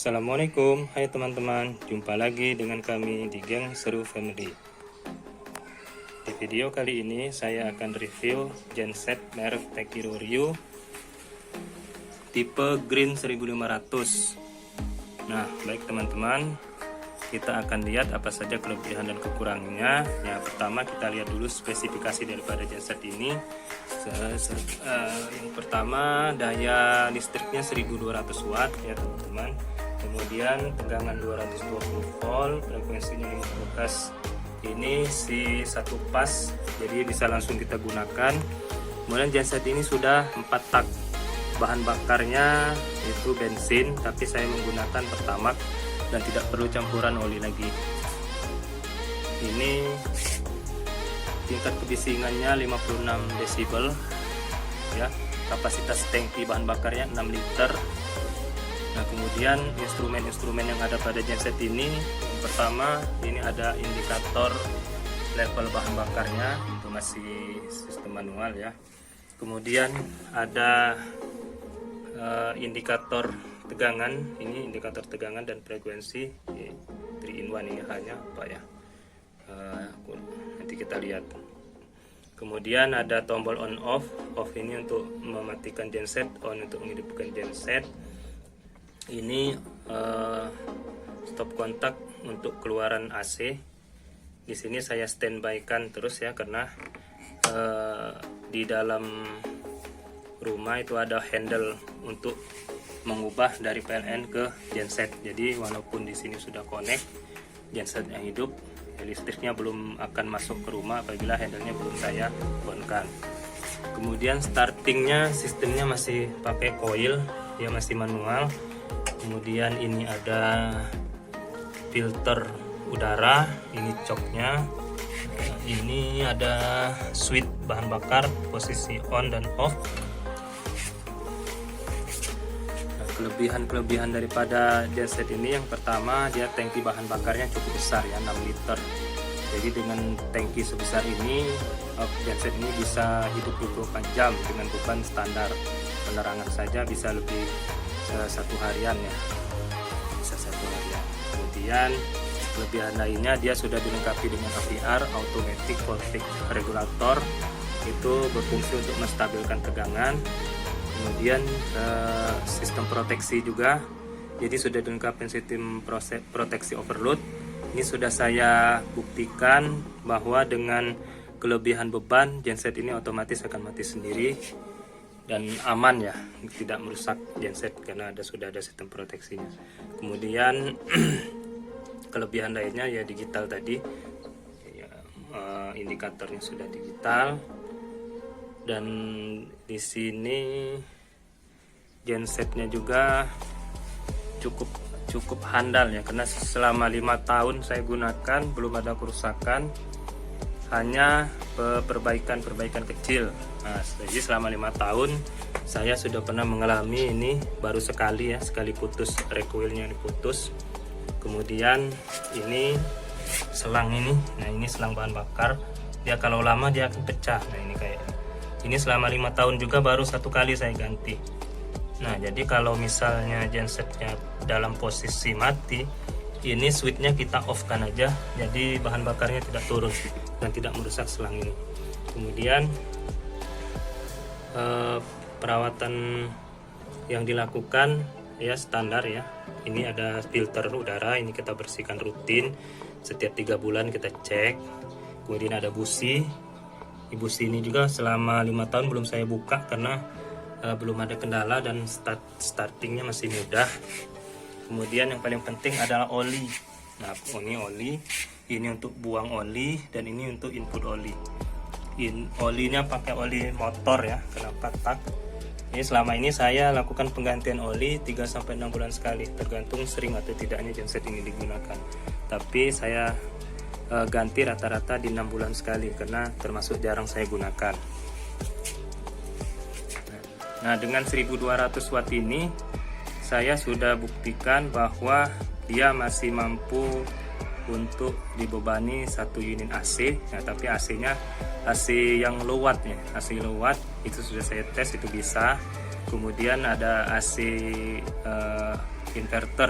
Assalamualaikum, hai teman-teman, jumpa lagi dengan kami di Geng Seru Family. Di video kali ini saya akan review genset merek Takeru Ryu tipe Green 1500. Nah, baik teman-teman, kita akan lihat apa saja kelebihan dan kekurangannya. Ya, pertama kita lihat dulu spesifikasi daripada genset ini. Yang pertama, daya listriknya 1200 watt ya teman-teman. Kemudian tegangan 220 volt, frekuensinya 50 Hz. Ini si satu pas, jadi bisa langsung kita gunakan. Kemudian genset ini sudah 4 tak. Bahan bakarnya itu bensin, tapi saya menggunakan Pertamax dan tidak perlu campuran oli lagi. Ini tingkat kebisingannya 56 desibel ya. Kapasitas tangki bahan bakarnya 6 liter. Nah, kemudian instrumen-instrumen yang ada pada genset ini, yang pertama ini ada indikator level bahan bakarnya, itu masih sistem manual ya. Kemudian ada indikator tegangan, ini indikator tegangan dan frekuensi 3-in-1 ini hanya apa ya, nanti kita lihat. Kemudian ada tombol on off ini untuk mematikan genset, on untuk menghidupkan genset. Ini stop kontak untuk keluaran AC. Di sini saya standby kan terus ya, karena di dalam rumah itu ada handle untuk mengubah dari PLN ke genset. Jadi walaupun di sini sudah connect genset yang hidup, ya listriknya belum akan masuk ke rumah apabila handlenya belum saya on-kan. Kemudian startingnya sistemnya masih pakai coil, dia masih manual. Kemudian ini ada filter udara, ini coknya. Ini ada switch bahan bakar, posisi on dan off. Nah, kelebihan daripada genset ini, yang pertama dia tangki bahan bakarnya cukup besar ya, 6 liter. Jadi dengan tangki sebesar ini genset ini bisa hidup 24 jam dengan beban standar. Penerangan saja bisa lebih satu harian ya, bisa 1 harian. Kemudian kelebihan lainnya, dia sudah dilengkapi dengan AVR, automatic voltage regulator, itu berfungsi untuk menstabilkan tegangan. Kemudian sistem proteksi juga, jadi sudah dilengkapi sistem proteksi overload. Ini sudah saya buktikan bahwa dengan kelebihan beban, genset ini otomatis akan mati sendiri dan aman ya, tidak merusak genset karena sudah ada sistem proteksinya. Kemudian kelebihan lainnya ya digital tadi ya, indikatornya sudah digital. Dan di sini gensetnya juga cukup handal ya, karena selama 5 tahun saya gunakan belum ada kerusakan, hanya perbaikan kecil. Nah, jadi selama 5 tahun saya sudah pernah mengalami ini, baru sekali putus recoilnya diputus. Kemudian ini selang ini, nah ini selang bahan bakar, dia kalau lama dia akan pecah. Nah ini kayak ini selama 5 tahun juga baru 1 kali saya ganti. Nah, jadi kalau misalnya gensetnya dalam posisi mati, ini switchnya kita off kan aja, jadi bahan bakarnya tidak turun dan tidak merusak selang ini. Kemudian perawatan yang dilakukan ya standar ya. Ini ada filter udara, ini kita bersihkan rutin setiap 3 bulan kita cek. Kemudian ada busi. Busi ini juga selama 5 tahun belum saya buka karena belum ada kendala dan startingnya masih mudah. Kemudian yang paling penting adalah oli. Nah, ini oli, ini untuk buang oli dan ini untuk input oli. Olinya pakai oli motor ya, kenapa tak? Jadi selama ini saya lakukan penggantian oli 3-6 bulan sekali, tergantung sering atau tidaknya genset ini digunakan. Tapi saya ganti rata-rata di 6 bulan sekali karena termasuk jarang saya gunakan. Nah, dengan 1200 watt ini saya sudah buktikan bahwa dia masih mampu untuk dibebani 1 unit AC. Nah, tapi AC-nya AC yang low watt ya, AC low watt itu sudah saya tes, itu bisa. Kemudian ada AC inverter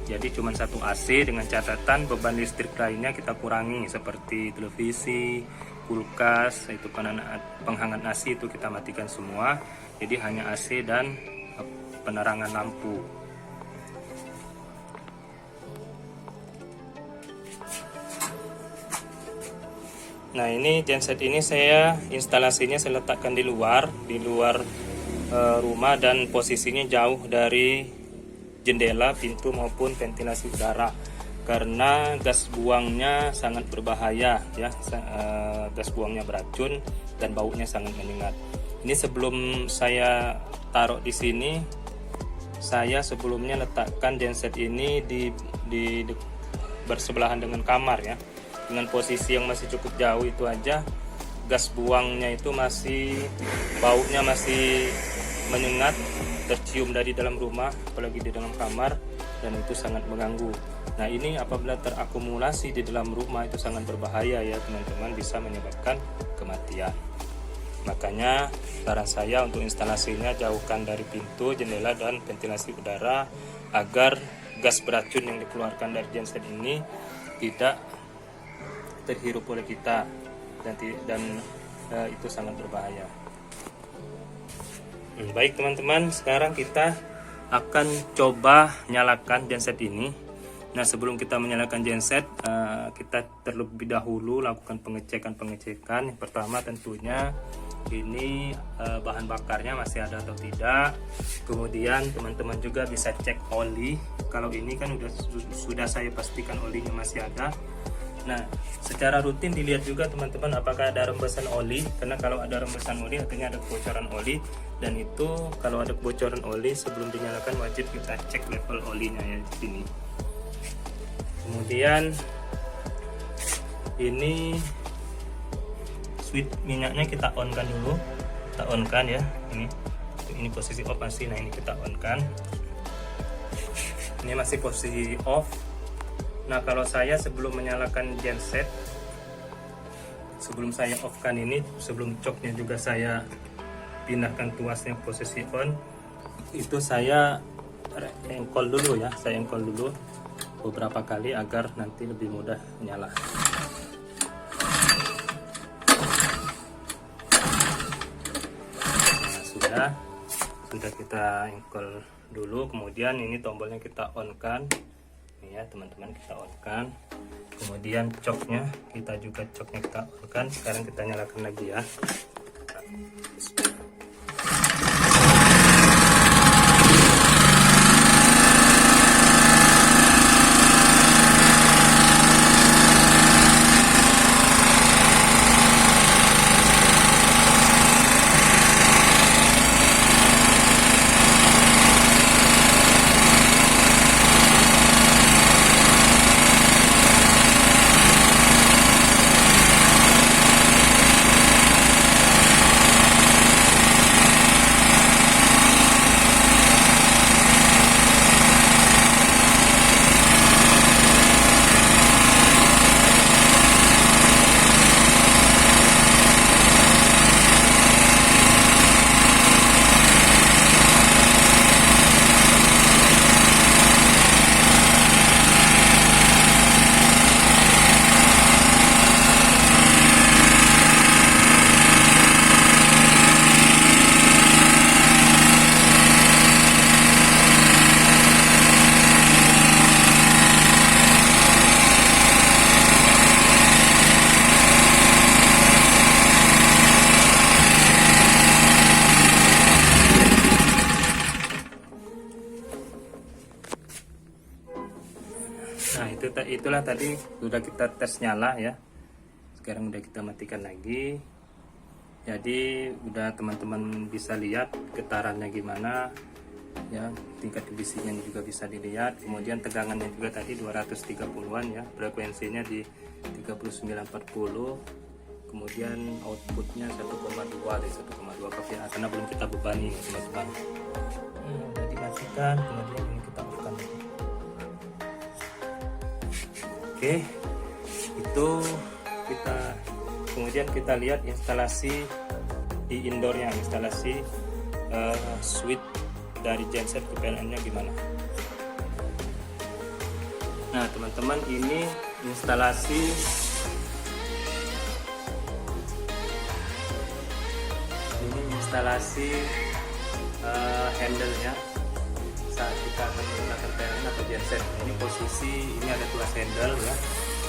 Jadi cuma satu AC dengan catatan beban listrik lainnya kita kurangi seperti televisi, kulkas, itu penghangat nasi itu kita matikan semua. Jadi hanya AC dan penerangan lampu. Nah, ini genset ini instalasinya saya letakkan di luar rumah, dan posisinya jauh dari jendela, pintu maupun ventilasi udara, karena gas buangnya sangat berbahaya ya. Gas buangnya beracun dan baunya sangat menyengat. Ini sebelum saya taruh di sini, saya sebelumnya letakkan genset ini di bersebelahan dengan kamar ya. Dengan posisi yang masih cukup jauh itu aja, gas buangnya itu baunya masih menyengat, tercium dari dalam rumah, apalagi di dalam kamar, dan itu sangat mengganggu. Nah, ini apabila terakumulasi di dalam rumah itu sangat berbahaya ya teman-teman, bisa menyebabkan kematian. Makanya saran saya untuk instalasinya jauhkan dari pintu, jendela, dan ventilasi udara, agar gas beracun yang dikeluarkan dari genset ini tidak terhirup oleh kita, dan itu sangat berbahaya. Baik teman-teman, sekarang kita akan coba nyalakan genset ini. Nah, sebelum kita menyalakan genset, kita terlebih dahulu lakukan pengecekan. Yang pertama tentunya ini bahan bakarnya masih ada atau tidak. Kemudian teman-teman juga bisa cek oli. Kalau ini kan sudah saya pastikan olinya masih ada. Nah, secara rutin dilihat juga teman-teman apakah ada rembesan oli, karena kalau ada rembesan oli artinya ada kebocoran oli, dan itu kalau ada kebocoran oli sebelum dinyalakan wajib kita cek level olinya ya di sini. Kemudian ini switch minyaknya kita on-kan dulu. Kita on-kan ya. Ini posisi off masih. Nah, ini kita on-kan. Ini masih posisi off. Nah, kalau saya sebelum menyalakan genset, sebelum saya off-kan ini, sebelum coknya juga saya pindahkan tuasnya posisi on, itu saya engkol dulu ya. Saya engkol dulu beberapa kali agar nanti lebih mudah menyala. Nah, sudah kita engkol dulu, kemudian ini tombolnya kita on-kan. Ya teman-teman, kita on-kan. Kemudian coknya kita on-kan. Sekarang kita nyalakan lagi ya. Nah, itulah tadi sudah kita tes nyala ya. Sekarang udah kita matikan lagi. Jadi udah teman-teman bisa lihat getarannya gimana ya, tingkat kebisinya juga bisa dilihat. Kemudian tegangannya juga tadi 230-an ya, frekuensinya di 3940. Kemudian outputnya 1,2 dari 1,2 kVA karena belum kita bebani teman-teman. Udah dimatikan, kemudian ini kita off-kan. Oke, itu kemudian kita lihat instalasi di indoornya, instalasi switch dari genset ke PLN nya gimana. Nah teman-teman, ini instalasi handle-nya saat kita akan menggunakan PLN atau genset. Ini posisi, ini ada tuas handle ya.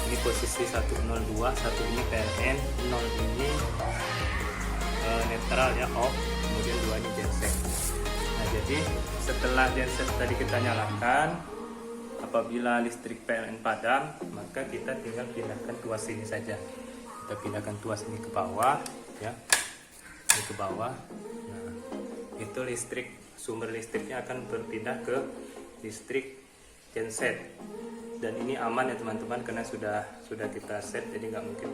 Ini posisi 102, satu ini PLN, 0 ini netral ya, off, kemudian 2 ini genset. Nah jadi setelah genset tadi kita nyalakan, apabila listrik PLN padam, maka kita tinggal pindahkan tuas ini saja. Kita pindahkan tuas ini ke bawah ya, ini ke bawah. Nah itu listrik, sumber listriknya akan berpindah ke listrik genset. Dan ini aman ya teman-teman, karena sudah kita set, jadi nggak mungkin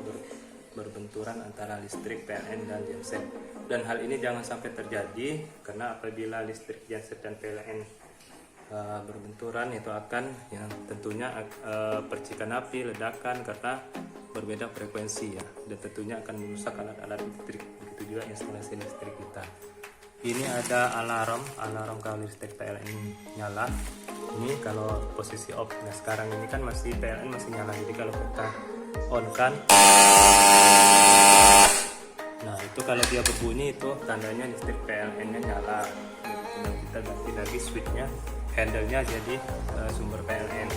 berbenturan antara listrik PLN dan genset. Dan hal ini jangan sampai terjadi, karena apabila listrik genset dan PLN berbenturan, itu akan yang tentunya percikan api, ledakan, karena berbeda frekuensi ya, dan tentunya akan merusak alat-alat listrik. Begitu juga instalasi listrik kita. Ini ada alarm kalau listrik PLN nyala. Ini kalau posisi off. Nah sekarang ini kan masih PLN masih nyala, jadi kalau kita on kan, nah itu kalau dia berbunyi itu tandanya listrik PLN nya nyala. Kemudian kita ganti lagi switchnya, handle-nya jadi sumber PLN.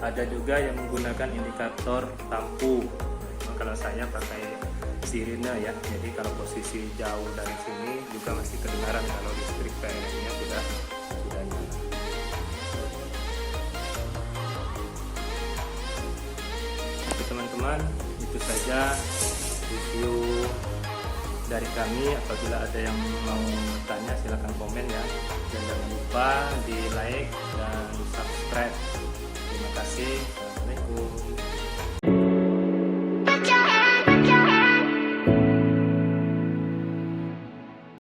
Ada juga yang menggunakan indikator lampu. Nah, kalau saya pakai sirine ya, jadi kalau posisi jauh dari sini juga masih kedengaran kalau listrik PLN nya sudah nyala. Oke teman-teman, itu saja review dari kami. Apabila ada yang mau bertanya silahkan komen ya, dan jangan lupa di like dan subscribe. Terima kasih. Assalamualaikum.